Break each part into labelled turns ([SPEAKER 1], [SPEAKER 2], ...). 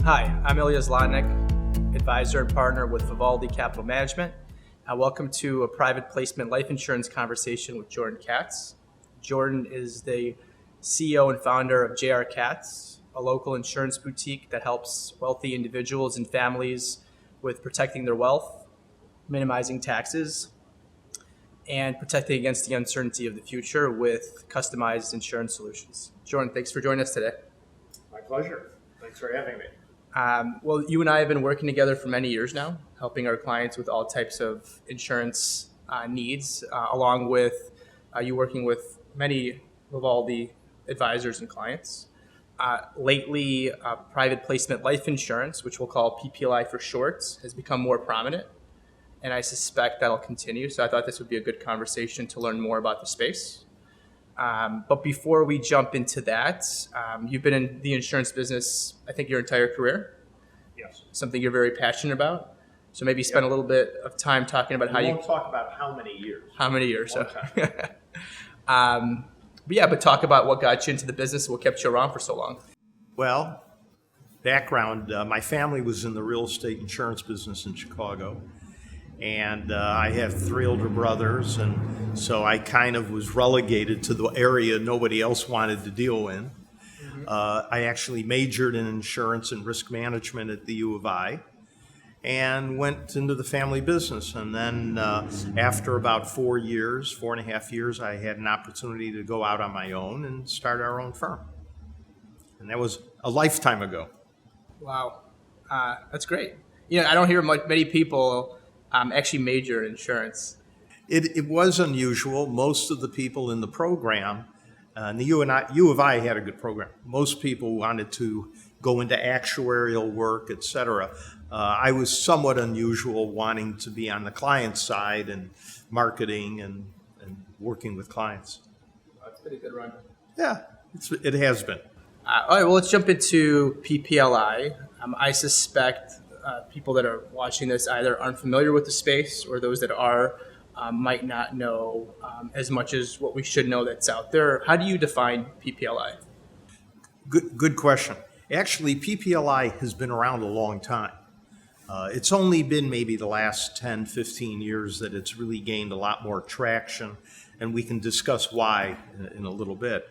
[SPEAKER 1] Hi, I'm Ilya Zlotnik, advisor and partner with Vivaldi Capital Management. Welcome to a private placement life insurance conversation with Jordan Katz. Jordan is the CEO and founder of JR Katz, a local insurance boutique that helps wealthy individuals and families with protecting their wealth, minimizing taxes, and protecting against the uncertainty of the future with customized insurance solutions. Jordan, thanks for joining us today.
[SPEAKER 2] My pleasure. Thanks for having me.
[SPEAKER 1] Well, you and I have been working together for many years now, helping our clients with all types of insurance needs, along with you working with many Vivaldi advisors and clients. Lately, private placement life insurance, which we'll call PPLI for short, has become more prominent, and I suspect that'll continue. So I thought this would be a good conversation to learn more about the space. But before we jump into that, you've been in the insurance business, I think, your entire career.
[SPEAKER 2] Yes.
[SPEAKER 1] Something you're very passionate about. So maybe spend a little bit of time talking about
[SPEAKER 2] We won't talk about how many years.
[SPEAKER 1] How many years?
[SPEAKER 2] Long
[SPEAKER 1] time. But talk about what got you into the business, what kept you around for so long.
[SPEAKER 2] Well, background, my family was in the real estate insurance business in Chicago. And I have three older brothers, and so I kind of was relegated to the area nobody else wanted to deal in. Mm-hmm. I actually majored in insurance and risk management at the U of I and went into the family business. And then after about 4.5 years, I had an opportunity to go out on my own and start our own firm. And that was a lifetime ago.
[SPEAKER 1] Wow. That's great. I don't hear many people actually major in insurance.
[SPEAKER 2] It was unusual. Most of the people in the program, and the U of I had a good program. Most people wanted to go into actuarial work, et cetera. I was somewhat unusual, wanting to be on the client side and marketing and working with clients.
[SPEAKER 1] That's been a good run.
[SPEAKER 2] Yeah, it has been.
[SPEAKER 1] All right, well, let's jump into PPLI. I suspect people that are watching this either aren't familiar with the space, or those that are might not know as much as what we should know that's out there. How do you define PPLI?
[SPEAKER 2] Good question. Actually, PPLI has been around a long time. It's only been maybe the last 10, 15 years that it's really gained a lot more traction, and we can discuss why in a little bit.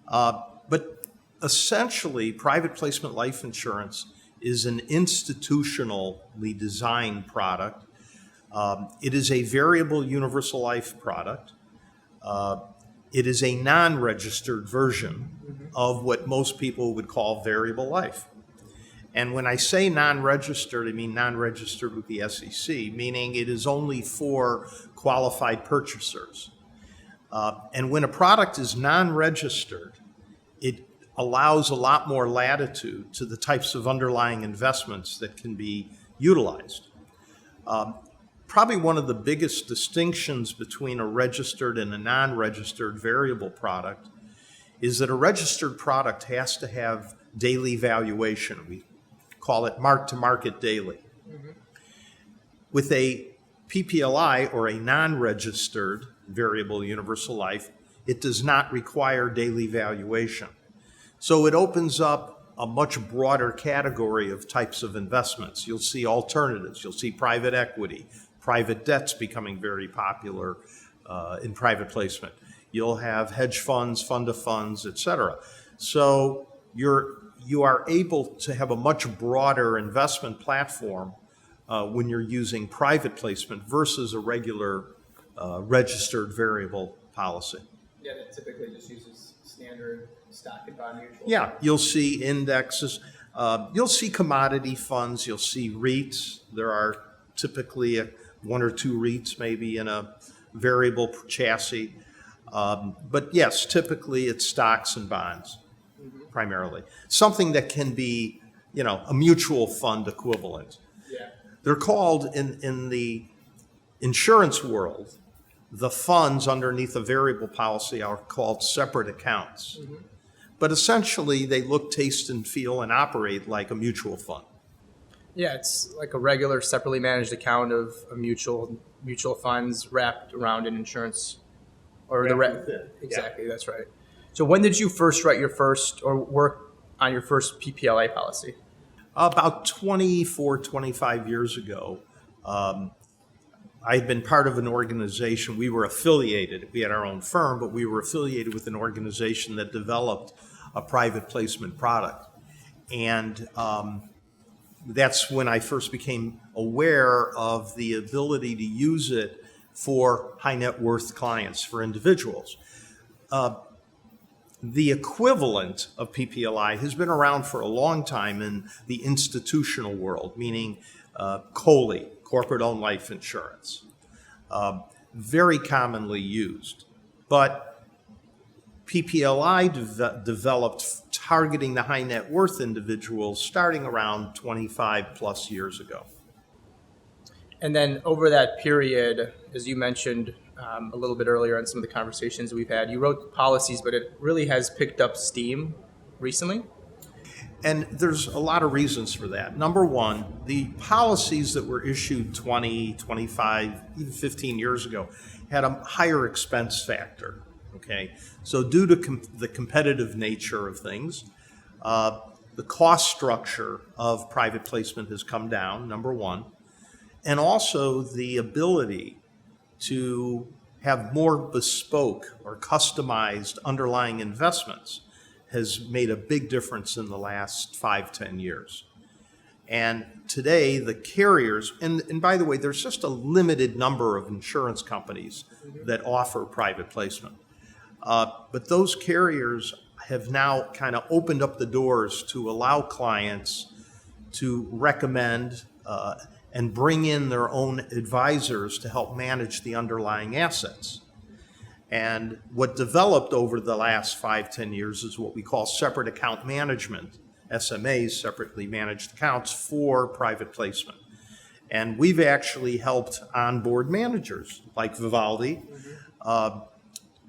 [SPEAKER 2] But essentially, private placement life insurance is an institutionally designed product. It is a variable universal life product. It is a non-registered version of what most people would call variable life. And when I say non-registered, I mean non-registered with the SEC, meaning it is only for qualified purchasers. And when a product is non-registered, it allows a lot more latitude to the types of underlying investments that can be utilized. Probably one of the biggest distinctions between a registered and a non-registered variable product is that a registered product has to have daily valuation. We call it mark-to-market daily. Mm-hmm. With a PPLI, or a non-registered variable universal life, it does not require daily valuation. So it opens up a much broader category of types of investments. You'll see alternatives. You'll see private equity, private debts becoming very popular in private placement. You'll have hedge funds, fund of funds, et cetera. So you are able to have a much broader investment platform when you're using private placement versus a regular registered variable policy.
[SPEAKER 1] Yeah, that typically just uses standard stock and bond mutual.
[SPEAKER 2] Yeah, you'll see indexes. You'll see commodity funds. You'll see REITs. There are typically one or two REITs maybe in a variable chassis. But yes, typically it's stocks and bonds primarily. Something that can be, a mutual fund equivalent.
[SPEAKER 1] Yeah.
[SPEAKER 2] They're called in the insurance world, the funds underneath a variable policy are called separate accounts. Mm-hmm. But essentially, they look, taste, and feel and operate like a mutual fund.
[SPEAKER 1] Yeah, it's like a regular separately managed account of a mutual funds wrapped around an insurance, or exactly. Yeah. That's right. So when did you first write your first or work on your first PPLI policy?
[SPEAKER 2] About 24, 25 years ago, I had been part of an organization. We were affiliated. We had our own firm, but we were affiliated with an organization that developed a private placement product. And that's when I first became aware of the ability to use it for high net worth clients, for individuals. The equivalent of PPLI has been around for a long time in the institutional world, meaning COLI, corporate-owned life insurance, very commonly used. But PPLI developed targeting the high net worth individuals starting around 25 plus years ago.
[SPEAKER 1] And then over that period, as you mentioned a little bit earlier on some of the conversations we've had, you wrote policies, but it really has picked up steam recently.
[SPEAKER 2] And there's a lot of reasons for that. Number one, the policies that were issued 20, 25, even 15 years ago had a higher expense factor, okay? So due to the competitive nature of things, the cost structure of private placement has come down, number one, and also the ability to have more bespoke or customized underlying investments has made a big difference in the last 5-10 years. And today the carriers, and by the way, there's just a limited number of insurance companies that offer private placement. But those carriers have now kind of opened up the doors to allow clients to recommend and bring in their own advisors to help manage the underlying assets. And what developed over the last 5-10 years is what we call separate account management, SMAs, separately managed accounts for private placement. And we've actually helped onboard managers like Vivaldi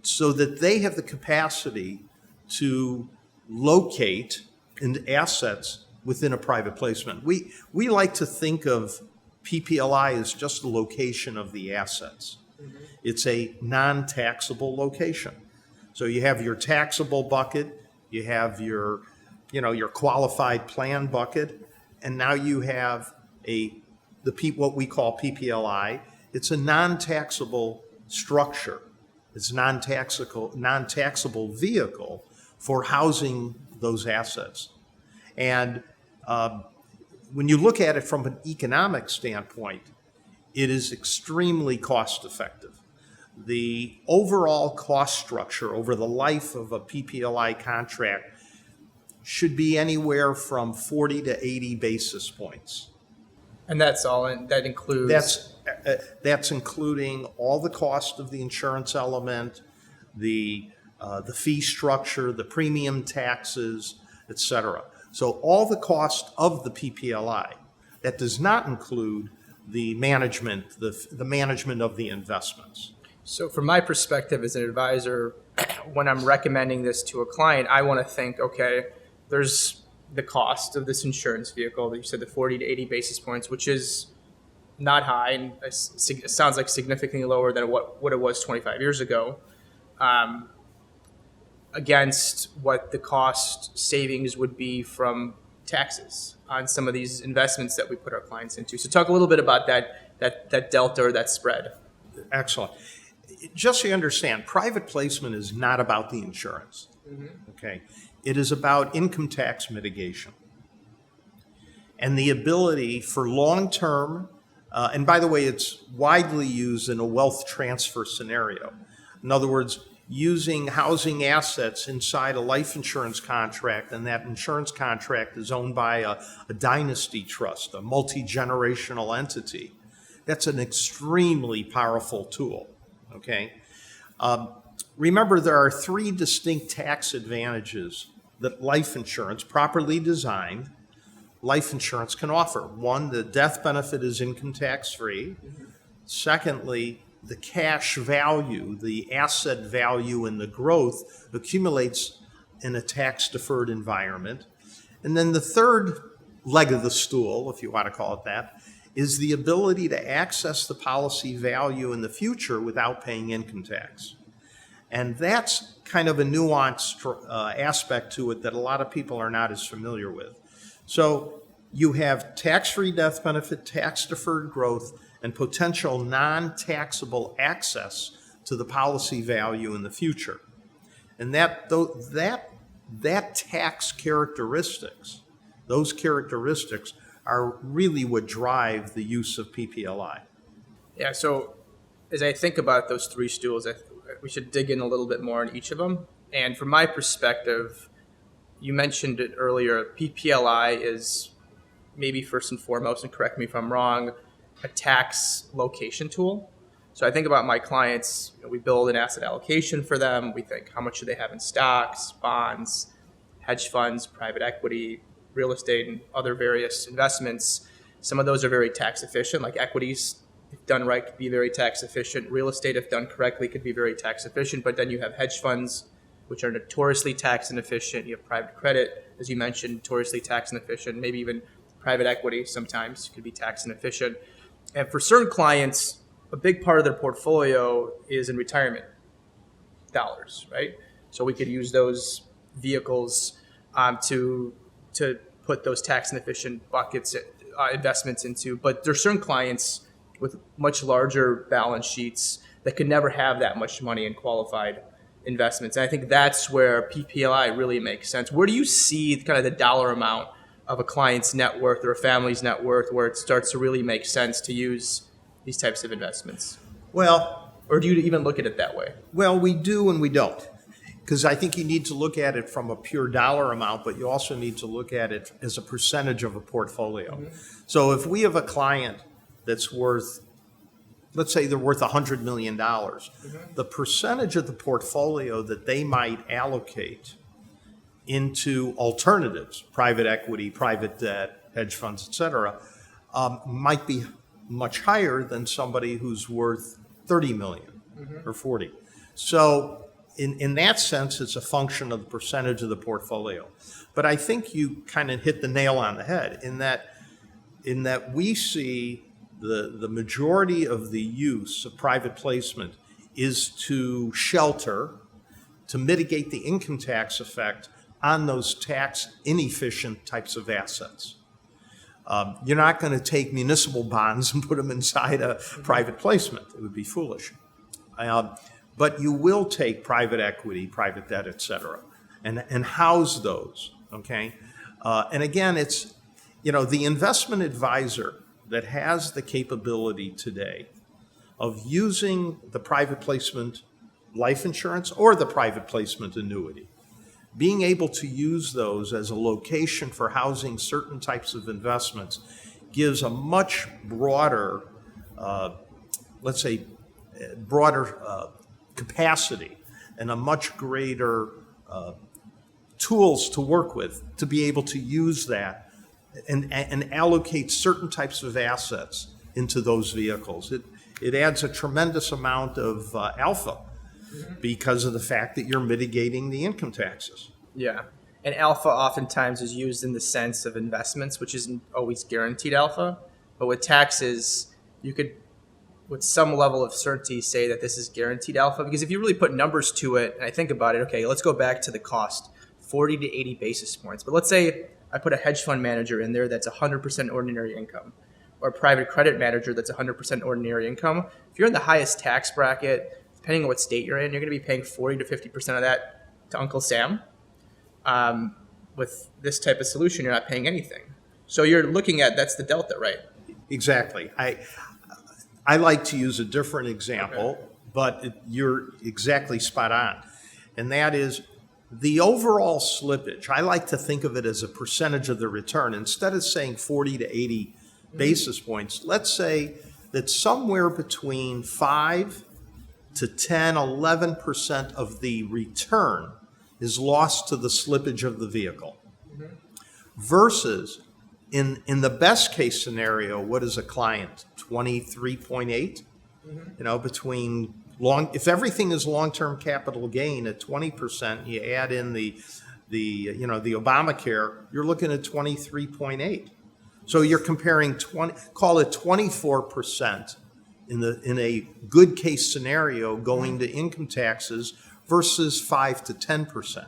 [SPEAKER 2] so that they have the capacity to locate assets within a private placement. We like to think of PPLI as just the location of the assets. It's a non-taxable location. So you have your taxable bucket, you have your qualified plan bucket, and now you have what we call PPLI. It's a non-taxable structure. It's a non-taxable vehicle for housing those assets. And when you look at it from an economic standpoint, it is extremely cost effective. The overall cost structure over the life of a PPLI contract should be anywhere from 40 to 80 basis points.
[SPEAKER 1] And that's all, that includes...
[SPEAKER 2] That's including all the cost of the insurance element, the fee structure, the premium taxes, et cetera. So all the cost of the PPLI. That does not include the management, the management of the investments.
[SPEAKER 1] So from my perspective as an advisor, when I'm recommending this to a client, I want to think, okay, there's the cost of this insurance vehicle that you said, the 40 to 80 basis points, which is not high, and it sounds like significantly lower than what it was 25 years ago, against what the cost savings would be from taxes on some of these investments that we put our clients into. So talk a little bit about that delta or that spread.
[SPEAKER 2] Excellent. Just so you understand, private placement is not about the insurance. Okay, it is about income tax mitigation and the ability for long-term. And by the way, it's widely used in a wealth transfer scenario. In other words, using housing assets inside a life insurance contract, and that insurance contract is owned by a dynasty trust, a multi-generational entity. That's an extremely powerful tool, okay? Remember, there are three distinct tax advantages that life insurance, properly designed, life insurance can offer. One, the death benefit is income tax free. Secondly, the cash value, the asset value and the growth accumulates in a tax deferred environment. And then the third leg of the stool, if you want to call it that, is the ability to access the policy value in the future without paying income tax. And that's kind of a nuanced aspect to it that a lot of people are not as familiar with. So You have tax-free death benefit, tax-deferred growth, and potential non-taxable access to the policy value in the future. And that tax characteristics, those characteristics are really what drive the use of PPLI.
[SPEAKER 1] Yeah. So as I think about those three stools, we should dig in a little bit more on each of them. And from my perspective, you mentioned it earlier, PPLI is maybe first and foremost, and correct me if I'm wrong, a tax location tool. So I think about my clients, we build an asset allocation for them. We think, how much do they have in stocks, bonds, hedge funds, private equity, real estate, and other various investments. Some of those are very tax efficient, like equities, if done right, could be very tax efficient. Real estate, if done correctly, could be very tax efficient. But then you have hedge funds, which are notoriously tax inefficient. You have private credit, as you mentioned, notoriously tax inefficient. Maybe even private equity sometimes could be tax inefficient. And for certain clients, a big part of their portfolio is in retirement dollars, right? So we could use those vehicles to put those tax inefficient buckets investments into. But there's certain clients with much larger balance sheets that could never have that much money in qualified investments. And I think that's where PPLI really makes sense. Where do you see kind of the dollar amount of a client's net worth or a family's net worth where it starts to really make sense to use these types of investments?
[SPEAKER 2] Well,
[SPEAKER 1] or do you even look at it that way?
[SPEAKER 2] Well, we do and we don't. Because I think you need to look at it from a pure dollar amount, but you also need to look at it as a percentage of a portfolio. Mm-hmm. So if we have a client that's worth, let's say they're worth $100 million, mm-hmm. the percentage of the portfolio that they might allocate into alternatives, private equity, private debt, hedge funds, et cetera, might be much higher than somebody who's worth 30 million mm-hmm. or 40. So in that sense, it's a function of the percentage of the portfolio. But I think you kind of hit the nail on the head in that we see the majority of the use of private placement is to shelter, to mitigate the income tax effect on those tax inefficient types of assets. You're not going to take municipal bonds and put them inside a private placement. It would be foolish. But you will take private equity, private debt, et cetera, and house those, okay? And again, it's, the investment advisor that has the capability today of using the private placement life insurance or the private placement annuity, being able to use those as a location for housing certain types of investments gives a much broader, capacity and a much greater tools to work with to be able to use that and allocate certain types of assets into those vehicles. It adds a tremendous amount of alpha because of the fact that you're mitigating the income taxes.
[SPEAKER 1] Yeah. And alpha oftentimes is used in the sense of investments, which isn't always guaranteed alpha. But with taxes, you could, with some level of certainty, say that this is guaranteed alpha. Because if you really put numbers to it, and I think about it, okay, let's go back to the cost, 40 to 80 basis points. But let's say I put a hedge fund manager in there that's 100% ordinary income, or a private credit manager that's 100% ordinary income. If you're in the highest tax bracket, depending on what state you're in, you're going to be paying 40 to 50% of that to Uncle Sam. With this type of solution, you're not paying anything. So you're looking at, that's the delta, right?
[SPEAKER 2] Exactly. I like to use a different example, okay, but you're exactly spot on. And that is the overall slippage. I like to think of it as a percentage of the return. Instead of saying 40 to 80 basis points, let's say that somewhere between 5 to 10, 11% of the return is lost to the slippage of the vehicle. Mm-hmm. Versus in the best case scenario, what is a client? 23.8? Mm-hmm. Between if everything is long-term capital gain at 20%, you add in the Obamacare, you're looking at 23.8. So you're comparing call it 24% in a good case scenario going to income taxes versus 5 to 10%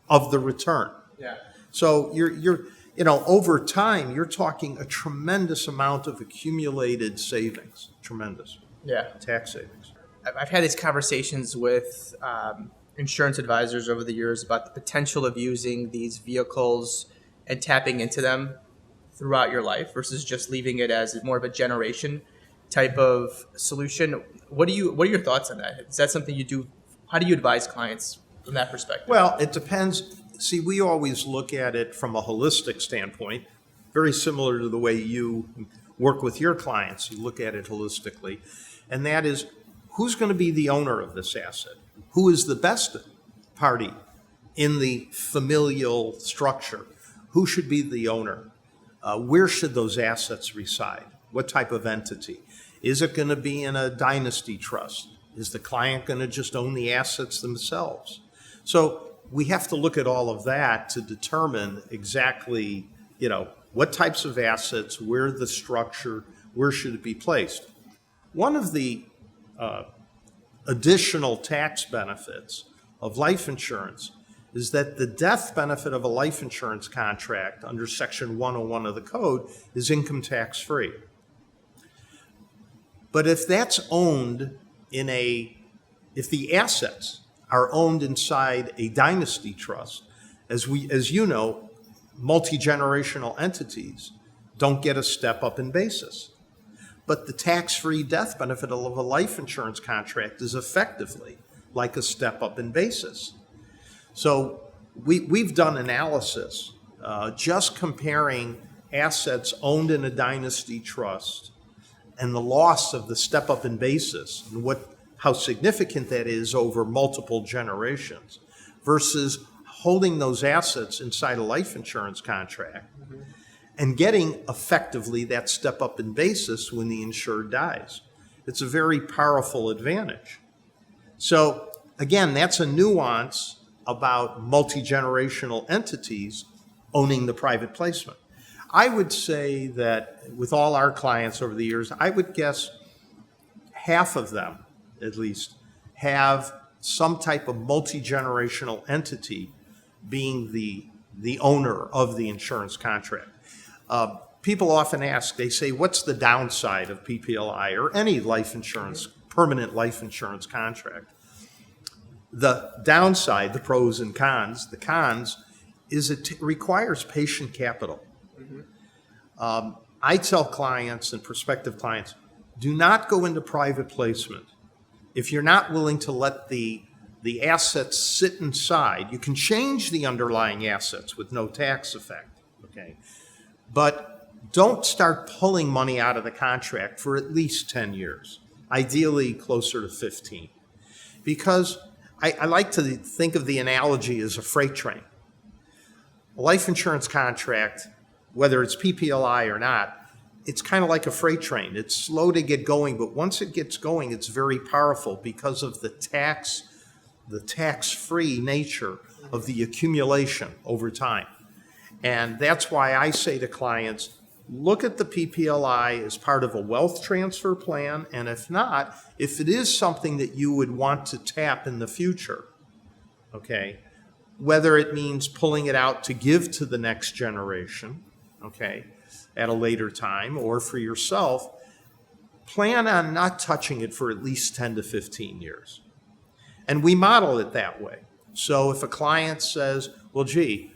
[SPEAKER 2] of the return.
[SPEAKER 1] Yeah.
[SPEAKER 2] So you're over time, you're talking a tremendous amount of accumulated savings, tremendous
[SPEAKER 1] Yeah.
[SPEAKER 2] tax savings.
[SPEAKER 1] I've had these conversations with insurance advisors over the years about the potential of using these vehicles and tapping into them throughout your life versus just leaving it as more of a generation type of solution. What are your thoughts on that? Is that something you do? How do you advise clients from that perspective?
[SPEAKER 2] Well, it depends. See, we always look at it from a holistic standpoint, very similar to the way you work with your clients. You look at it holistically, and that is, who's going to be the owner of this asset? Who is the best party in the familial structure? Who should be the owner? Where should those assets reside? What type of entity? Is it going to be in a dynasty trust? Is the client going to just own the assets themselves? So we have to look at all of that to determine exactly, what types of assets, where the structure, where should it be placed. One of the additional tax benefits of life insurance is that the death benefit of a life insurance contract under Section 101 of the Code is income tax free. But if that's owned if the assets are owned inside a dynasty trust, as you know, multi-generational entities don't get a step up in basis. But the tax-free death benefit of a life insurance contract is effectively like a step up in basis. So we've done analysis just comparing assets owned in a dynasty trust and the loss of the step up in basis and how significant that is over multiple generations versus holding those assets inside a life insurance contract and getting effectively that step up in basis when the insured dies. It's a very powerful advantage. So again, that's a nuance about multi-generational entities owning the private placement. I would say that with all our clients over the years, I would guess half of them, at least, have some type of multi-generational entity being the owner of the insurance contract. People often ask, they say, what's the downside of PPLI or any life insurance, permanent life insurance contract? The downside, the pros and cons, the cons is it requires patient capital. I tell clients and prospective clients, do not go into private placement. If you're not willing to let the assets sit inside, you can change the underlying assets with no tax effect, okay? But don't start pulling money out of the contract for at least 10 years, ideally closer to 15. Because I like to think of the analogy as a freight train. A life insurance contract, whether it's PPLI or not, it's kind of like a freight train. It's slow to get going, but once it gets going, it's very powerful because of the tax-free nature of the accumulation over time. And that's why I say to clients, look at the PPLI as part of a wealth transfer plan, and if not, if it is something that you would want to tap in the future, okay, whether it means pulling it out to give to the next generation, okay, at a later time, or for yourself, plan on not touching it for at least 10 to 15 years. And we model it that way. So if a client says, well, gee,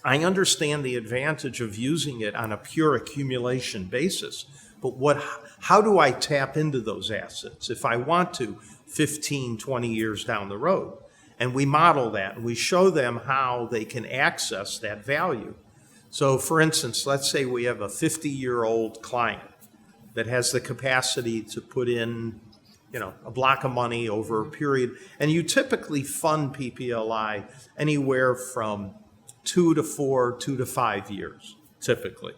[SPEAKER 2] I understand the advantage of using it on a pure accumulation basis, but how do I tap into those assets if I want to 15, 20 years down the road? And we model that, and we show them how they can access that value. So for instance, let's say we have a 50-year-old client that has the capacity to put in, a block of money over a period, and you typically fund PPLI anywhere from 2 to 5 years, typically,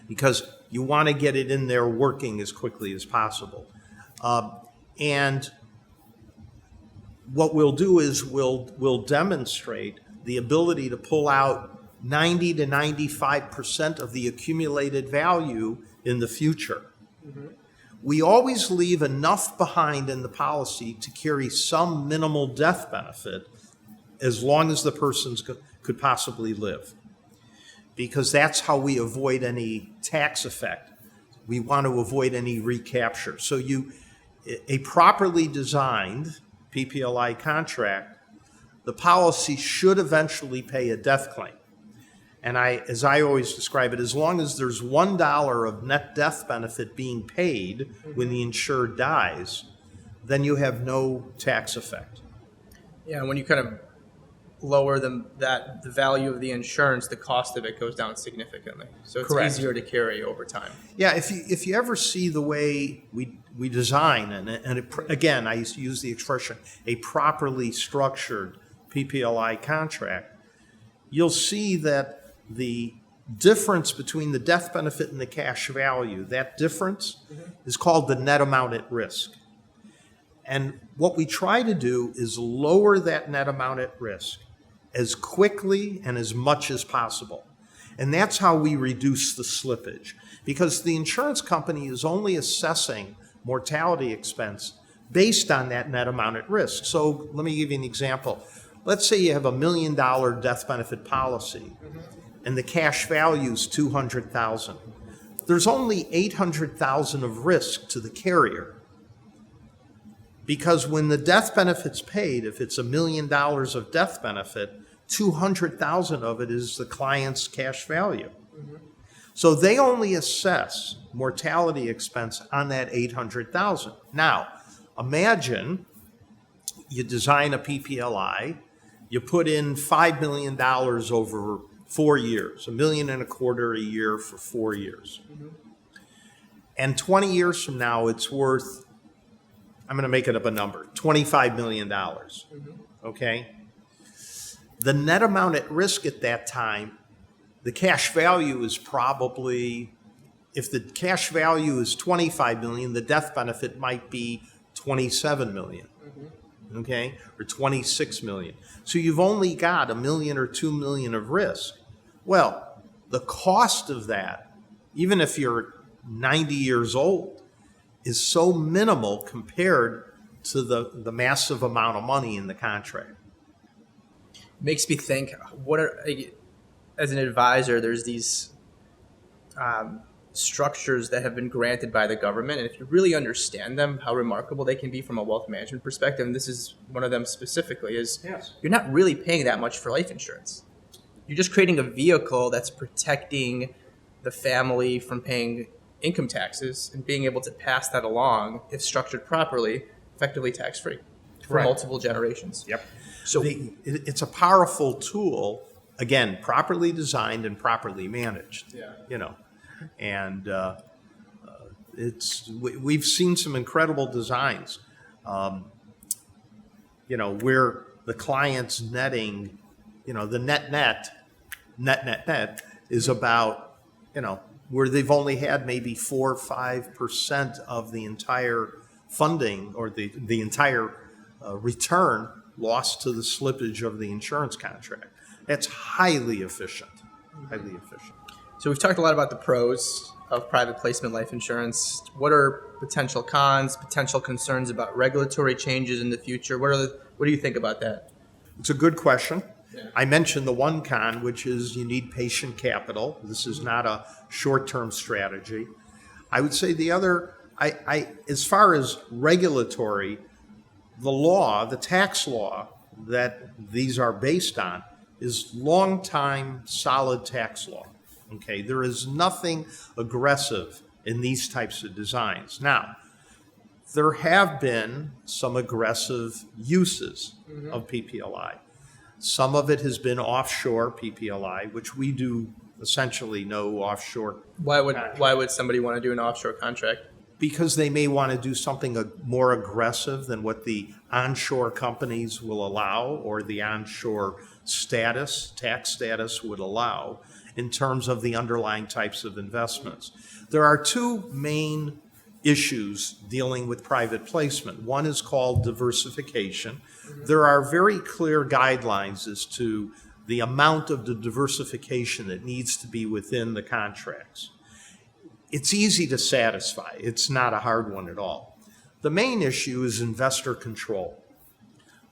[SPEAKER 2] because you want to get it in there working as quickly as possible. And what we'll do is we'll demonstrate the ability to pull out 90 to 95% of the accumulated value in the future. Mm-hmm. We always leave enough behind in the policy to carry some minimal death benefit as long as the person could possibly live. because that's how we avoid any tax effect. We want to avoid any recapture. So a properly designed PPLI contract, the policy should eventually pay a death claim. And as I always describe it, as long as there's $1 of net death benefit being paid when the insured dies, then you have no tax effect.
[SPEAKER 1] Yeah, when you kind of lower the value of the insurance, the cost of it goes down significantly. So it's
[SPEAKER 2] Correct.
[SPEAKER 1] easier to carry over time.
[SPEAKER 2] Yeah, if you ever see the way we design, again, I used to use the expression, a properly structured PPLI contract, you'll see that the difference between the death benefit and the cash value, that difference is called the net amount at risk. And what we try to do is lower that net amount at risk as quickly and as much as possible. And that's how we reduce the slippage, because the insurance company is only assessing mortality expense based on that net amount at risk. So let me give you an example. Let's say you have $1 million death benefit policy and the cash value is $200,000. There's only $800,000 of risk to the carrier. Because when the death benefit's paid, if it's $1 million of death benefit, $200,000 of it is the client's cash value. So they only assess mortality expense on that $800,000. Now, imagine you design a PPLI, you put in $5 million over 4 years, $1.25 million a year for 4 years. And 20 years from now, it's worth, I'm going to make it up a number, $25 million. Okay? The net amount at risk at that time, the cash value is probably, if the cash value is $25 million, the death benefit might be $27 million. Okay? Or $26 million. So you've only got $1 million or $2 million of risk. Well, the cost of that, even if you're 90 years old, is so minimal compared to the massive amount of money in the contract.
[SPEAKER 1] Makes me think, as an advisor, there's these structures that have been granted by the government, and if you really understand them, how remarkable they can be from a wealth management perspective, and this is one of them specifically, is You're not really paying that much for life insurance. You're just creating a vehicle that's protecting the family from paying income taxes and being able to pass that along, if structured properly, effectively tax-free for multiple generations.
[SPEAKER 2] Yep.
[SPEAKER 1] So
[SPEAKER 2] it's a powerful tool, again, properly designed and properly managed. Yeah. And we've seen some incredible designs, where the client's netting, the net is about, where they've only had maybe 4 or 5% of the entire funding or the entire return lost to the slippage of the insurance contract. That's highly efficient. Highly efficient.
[SPEAKER 1] So we've talked a lot about the pros of private placement life insurance. What are potential cons, potential concerns about regulatory changes in the future? What do you think about that?
[SPEAKER 2] It's a good question.
[SPEAKER 1] Yeah.
[SPEAKER 2] I mentioned the one con, which is you need patient capital. This is not a short-term strategy. I would say the other, as far as regulatory, the tax law that these are based on is long-time solid tax law. Okay, there is nothing aggressive in these types of designs. Now, there have been some aggressive uses of PPLI. Some of it has been offshore PPLI, which we do essentially no offshore.
[SPEAKER 1] Why would somebody want to do an offshore contract?
[SPEAKER 2] Because they may want to do something more aggressive than what the onshore companies will allow or the onshore tax status would allow in terms of the underlying types of investments. There are two main issues dealing with private placement. One is called diversification. There are very clear guidelines as to the amount of the diversification that needs to be within the contracts. It's easy to satisfy. It's not a hard one at all. The main issue is investor control.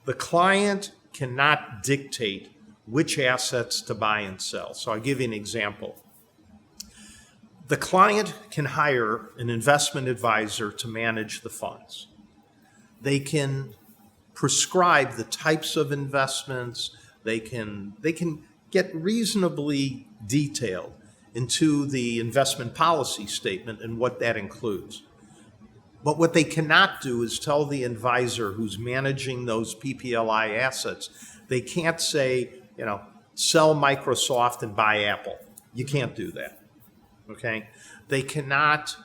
[SPEAKER 2] The client cannot dictate which assets to buy and sell. So I'll give you an example. The client can hire an investment advisor to manage the funds. They can prescribe the types of investments. They can get reasonably detailed into the investment policy statement and what that includes. But what they cannot do is tell the advisor who's managing those PPLI assets, they can't say, sell Microsoft and buy Apple. You can't do that. Okay? They cannot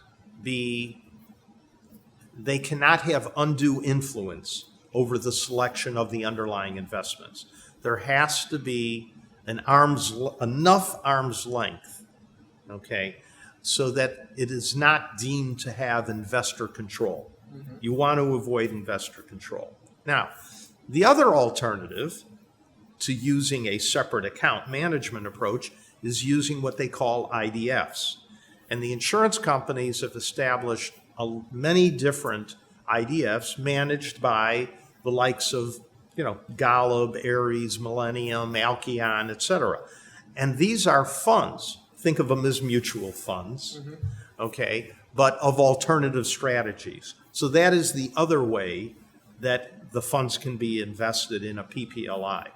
[SPEAKER 2] have undue influence over the selection of the underlying investments. There has to be enough arm's length, okay, so that it is not deemed to have investor control. Mm-hmm. You want to avoid investor control. Now, the other alternative to using a separate account management approach is using what they call IDFs. And the insurance companies have established many different IDFs managed by the likes of, Golub, Ares, Millennium, Alkeon, etc. And these are funds. Think of them as mutual funds, mm-hmm. Okay, but of alternative strategies. So that is the other way that the funds can be invested in a PPLI.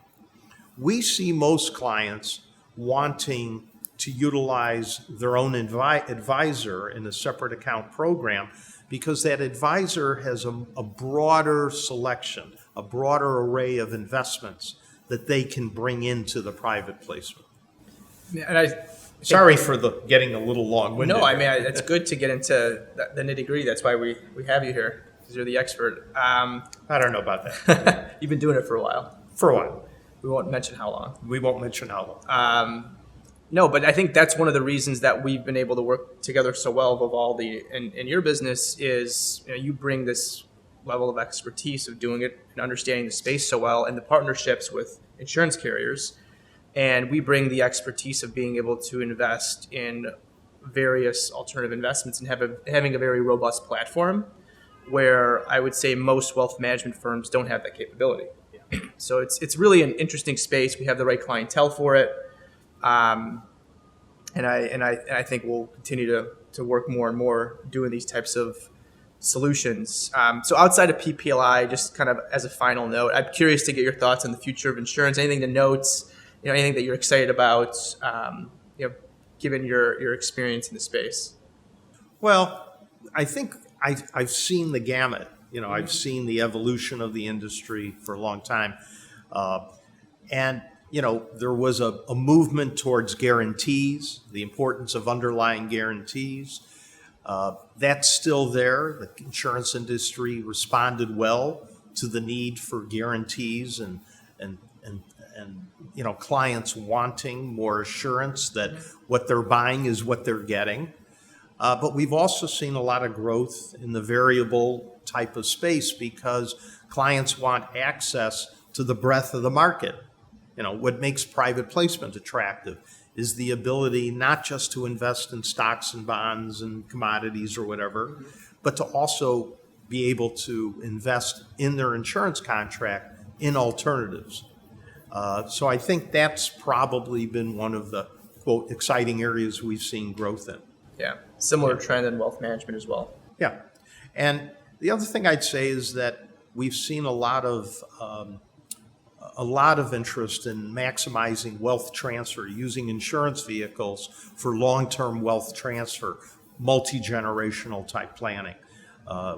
[SPEAKER 2] We see most clients wanting to utilize their own advisor in a separate account program because that advisor has a broader selection, a broader array of investments that they can bring into the private placement.
[SPEAKER 1] And
[SPEAKER 2] Sorry for getting a little long-winded.
[SPEAKER 1] No, it's good to get into the nitty-gritty. That's why we have you here, because you're the expert.
[SPEAKER 2] I don't know about that.
[SPEAKER 1] You've been doing it for a while.
[SPEAKER 2] For a while.
[SPEAKER 1] We won't mention how long.
[SPEAKER 2] We won't mention how long.
[SPEAKER 1] No, but I think that's one of the reasons that we've been able to work together so well, Vivaldi. In your business is, you bring this level of expertise of doing it and understanding the space so well, and the partnerships with insurance carriers. And we bring the expertise of being able to invest in various alternative investments and having a very robust platform where I would say most wealth management firms don't have that capability. Yeah. So it's really an interesting space. We have the right clientele for it. And I think we'll continue to work more and more doing these types of solutions. So outside of PPLI, just kind of as a final note, I'm curious to get your thoughts on the future of insurance. Anything to note, anything that you're excited about, given your experience in the space.
[SPEAKER 2] Well, I think I've seen the gamut. I've seen the evolution of the industry for a long time, and there was a movement towards guarantees, the importance of underlying guarantees. That's still there. The insurance industry responded well to the need for guarantees and clients wanting more assurance that what they're buying is what they're getting. But we've also seen a lot of growth in the variable type of space because clients want access to the breadth of the market. What makes private placement attractive is the ability not just to invest in stocks and bonds and commodities or whatever, but to also be able to invest in their insurance contract in alternatives. So I think that's probably been one of the, quote, exciting areas we've seen growth in.
[SPEAKER 1] Yeah, similar trend in wealth management as well.
[SPEAKER 2] Yeah. And the other thing I'd say is that we've seen a lot of interest in maximizing wealth transfer, using insurance vehicles for long-term wealth transfer, multi-generational type planning.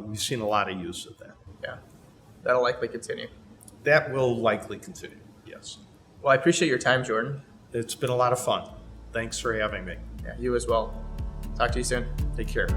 [SPEAKER 2] We've seen a lot of use of that.
[SPEAKER 1] Yeah, that'll likely continue.
[SPEAKER 2] That will likely continue, yes.
[SPEAKER 1] Well, I appreciate your time, Jordan.
[SPEAKER 2] It's been a lot of fun. Thanks for having me.
[SPEAKER 1] Yeah, you as well. Talk to you soon.
[SPEAKER 2] Take care.